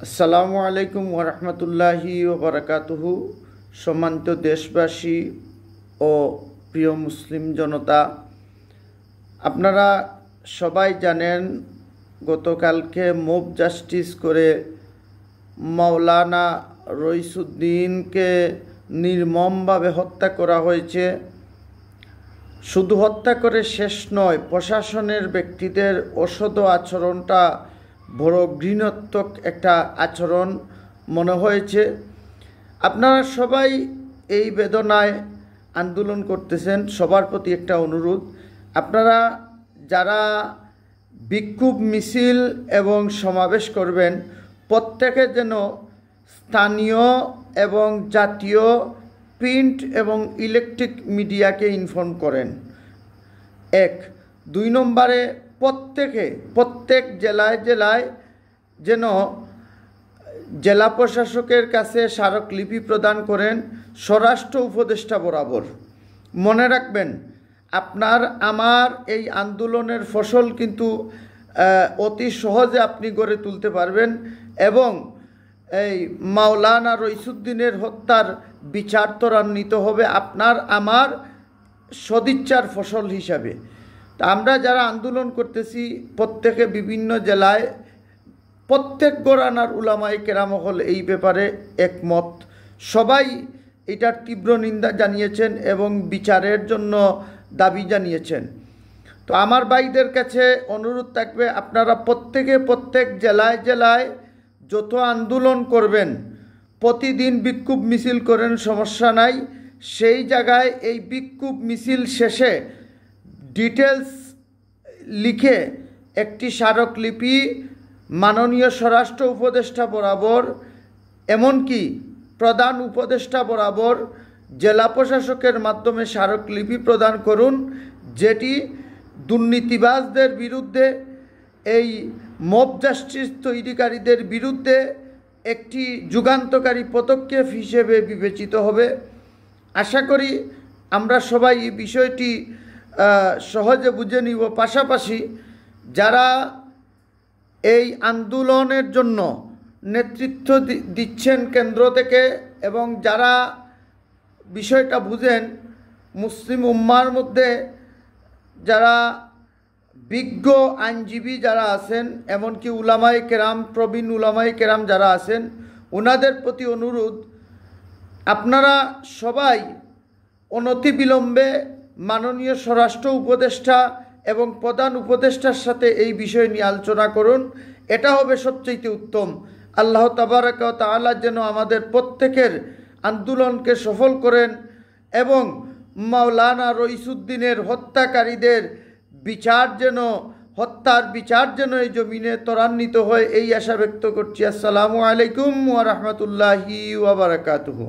আসসালামু আলাইকুম ওরহমতুল্লাহি ওবরাকাতুহু। সম্মানিত দেশবাসী ও প্রিয় মুসলিম জনতা, আপনারা সবাই জানেন গতকালকে মব জাস্টিস করে মাওলানা রইসুদ্দিনকে নির্মমভাবে হত্যা করা হয়েছে। শুধু হত্যা করে শেষ নয়, প্রশাসনের ব্যক্তিদের অসৎ আচরণটা বড় ঘৃণাত্মক একটা আচরণ মনে হয়েছে। আপনারা সবাই এই বেদনায় আন্দোলন করতেছেন, সবার প্রতি একটা অনুরোধ, আপনারা যারা বিক্ষোভ মিছিল এবং সমাবেশ করবেন প্রত্যেকে যেন স্থানীয় এবং জাতীয় প্রিন্ট এবং ইলেকট্রিক মিডিয়াকে ইনফর্ম করেন। 1 2 নম্বরে প্রত্যেক জেলায় যেন জেলা প্রশাসকের কাছে স্মারকলিপি প্রদান করেন স্বরাষ্ট্র উপদেষ্টা বরাবর। মনে রাখবেন, আপনার আমার এই আন্দোলনের ফসল কিন্তু অতি সহজে আপনি গড়ে তুলতে পারবেন এবং এই মাওলানা রইসুদ্দিনের হত্যার বিচার ত্বরান্বিত হবে আপনার আমার সদিচ্ছার ফসল হিসাবে। তা আমরা যারা আন্দোলন করতেছি প্রত্যেকে বিভিন্ন জেলায় প্রত্যেক গোরানার উলামায়ে কেরাম হল এই ব্যাপারে একমত। সবাই এটার তীব্র নিন্দা জানিয়েছেন এবং বিচারের জন্য দাবি জানিয়েছেন। তো আমার ভাইদের কাছে অনুরোধ থাকবে, আপনারা প্রত্যেক জেলায় যত আন্দোলন করবেন প্রতিদিন বিক্ষোভ মিছিল করেন, সমস্যা নাই। সেই জায়গায় এই বিক্ষোভ মিছিল শেষে ডিটেলস লিখে একটি স্মারকলিপি মাননীয় স্বরাষ্ট্র উপদেষ্টা বরাবর, এমনকি প্রধান উপদেষ্টা বরাবর জেলা প্রশাসকের মাধ্যমে স্মারকলিপি প্রদান করুন, যেটি দুর্নীতিবাজদের বিরুদ্ধে, এই মব জাস্টিস তৈরিকারীদের বিরুদ্ধে একটি যুগান্তকারী পদক্ষেপ হিসেবে বিবেচিত হবে। আশা করি আমরা সবাই এই বিষয়টি সহজে বুঝে নিব। পাশাপাশি যারা এই আন্দোলনের জন্য নেতৃত্ব দিচ্ছেন কেন্দ্র থেকে এবং যারা বিষয়টা বুঝেন, মুসলিম উম্মার মধ্যে যারা বিজ্ঞ আইনজীবী যারা আছেন, এমনকি উলামায়ে কেরাম, প্রবীণ উলামায়ে কেরাম যারা আছেন, ওনাদের প্রতি অনুরোধ, আপনারা সবাই অনতিবিলম্বে মাননীয় স্বরাষ্ট্র উপদেষ্টা এবং প্রধান উপদেষ্টার সাথে এই বিষয় নিয়ে আলোচনা করুন। এটা হবে সবচেয়ে উত্তম। আল্লাহ তাবারাক ওয়া তাআলা যেন আমাদের প্রত্যেকের আন্দোলনকে সফল করেন এবং মাওলানা রইসুদ্দিনের হত্যাকারীদের হত্যার বিচার যেন এই জমিনে ত্বরান্বিত হয়, এই আশা ব্যক্ত করছি। আসসালামু আলাইকুম ওয়া রাহমাতুল্লাহি ওয়া বারাকাতুহু।